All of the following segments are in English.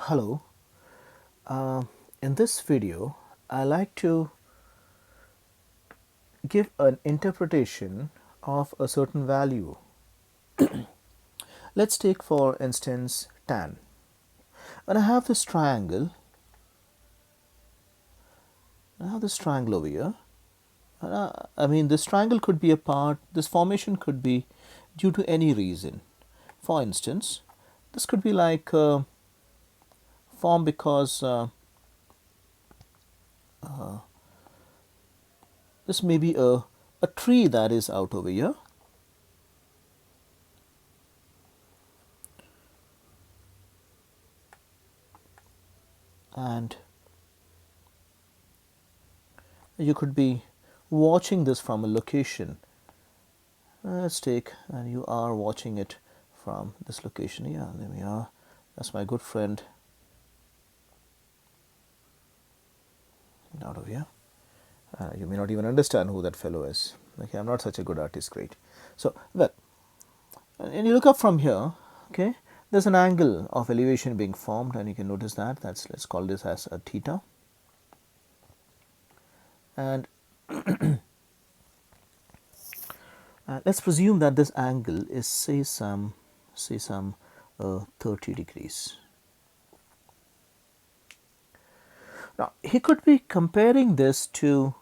Hello, in this video I like to give an interpretation of a certain value. Let's take for instance tan. When I have this triangle, over here. This triangle could be a part, this formation could be due to any reason. For instance, this could be like formed because this may be a tree that is out over here. And you could be watching this from a location. Let's take, and you are watching it from this location. Yeah, there we are. That's my good friend out of here. You may not even understand who that fellow is. Okay, I'm not such a good artist. Great. So, well, and you look up from here. Okay, there's an angle of elevation being formed, and you can notice that. Let's call this as a theta. And let's presume that this angle is say some 30 degrees. Now he could be comparing this to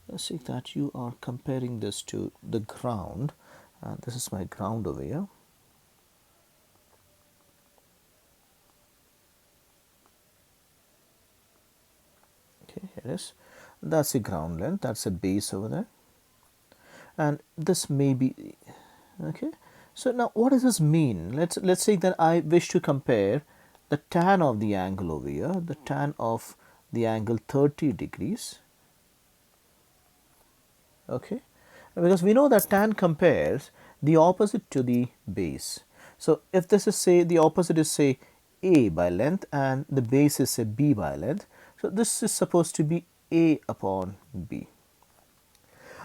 let's see that you are comparing this to the ground. This is my ground over here. Okay, here it is. That's the ground length. That's a base over there, and this may be okay. So now, what does this mean? Let's say that I wish to compare the tan of the angle over here, the tan of the angle 30 degrees. Okay, because we know that tan compares the opposite to the base. So if this is say the opposite is say a by length and the base is say b by length, so this is supposed to be a upon b.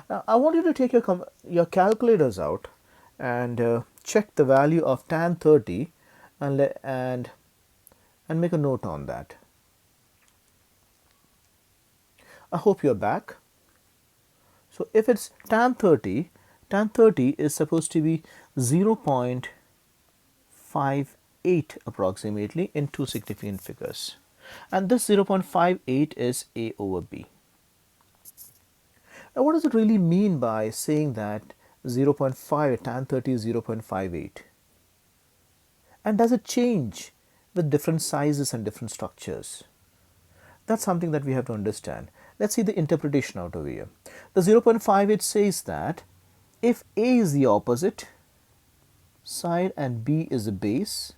Now I want you to take your calculators out and check the value of tan 30 and make a note on that. I hope you're back. So if it's tan 30 is supposed to be 0.58 approximately in two significant figures, and this 0.58 is a over b. Now what does it really mean by saying that 0.5 tan 30 is 0.58, and does it change with different sizes and different structures? That's something that we have to understand. Let's see the interpretation out over here. The 0.58 says that if A is the opposite side and B is the base,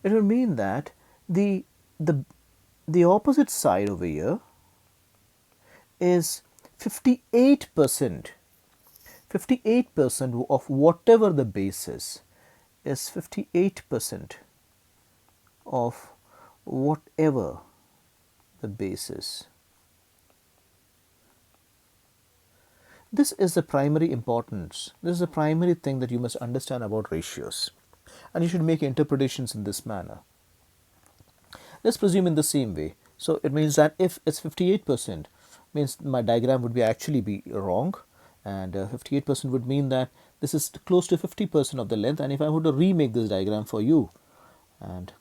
it will mean that the opposite side over here is 58%. 58% of whatever the base is 58% of whatever the base is. This is the primary importance. This is the primary thing that you must understand about ratios, and you should make interpretations in this manner. Let's presume in the same way. So it means that if it's 58%, means my diagram would actually be wrong, and 58% would mean that this is close to 50% of the length. And if I were to remake this diagram for you, and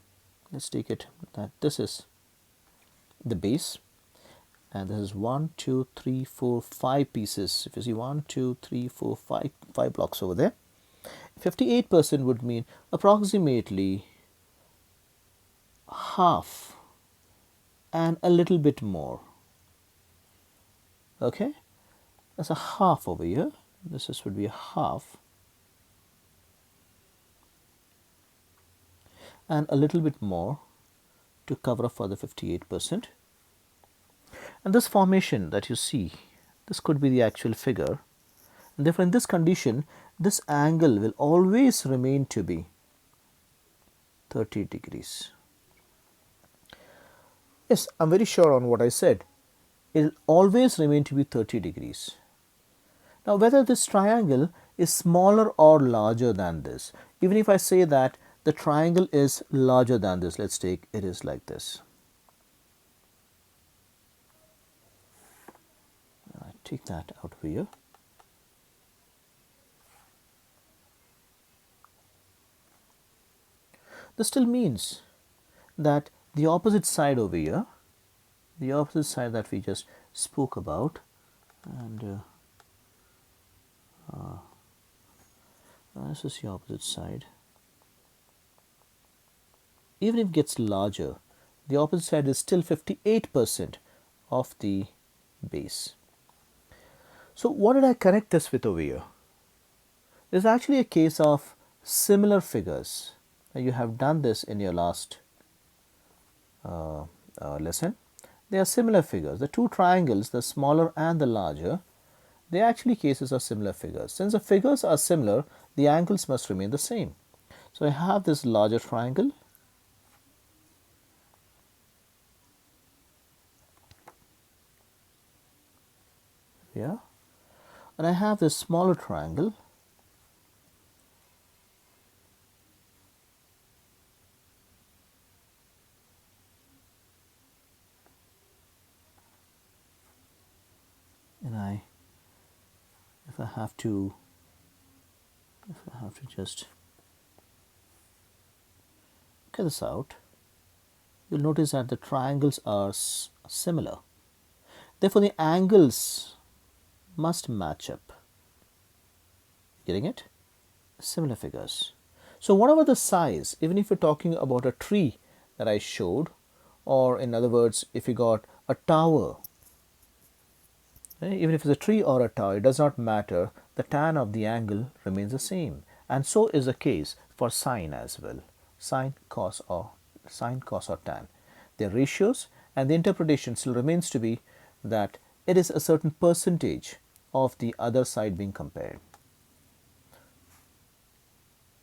let's take it that this is the base, and this is 1 2 3 4 5 pieces. If you see 1 2 3 4 5 blocks over there, 58% would mean approximately half and a little bit more. Okay, that's a half over here. Would be a half and a little bit more to cover up for the 58%. And this formation that you see, this could be the actual figure, and therefore in this condition this angle will always remain to be 30 degrees. Yes, I'm very sure on what I said. it will always remain to be 30 degrees. Now whether this triangle is smaller or larger than this, even if I say that the triangle is larger than this, let's take it is like this. I take that out over here. This still means that the opposite side over here, the opposite side that we just spoke about, and this is the opposite side. Even if it gets larger, the opposite side is still 58% of the base. So what did I connect this with over here? This is actually a case of similar figures. You have done this in your last lesson. They are similar figures. The two triangles, the smaller and the larger, they are actually cases of similar figures. Since the figures are similar, the angles must remain the same. So I have this larger triangle. Yeah. And I have this smaller triangle. And if I have to just cut this out, you'll notice that the triangles are similar. Therefore, the angles must match up. Getting it? Similar figures. So whatever the size, even if you're talking about a tree that I showed, or in other words, if you got a tower, even if it's a tree or a tower, it does not matter. The tan of the angle remains the same. And so is the case for sine as well. Sine, cos or tan. Their ratios, and the interpretation still remains to be that it is a certain percentage of the other side being compared.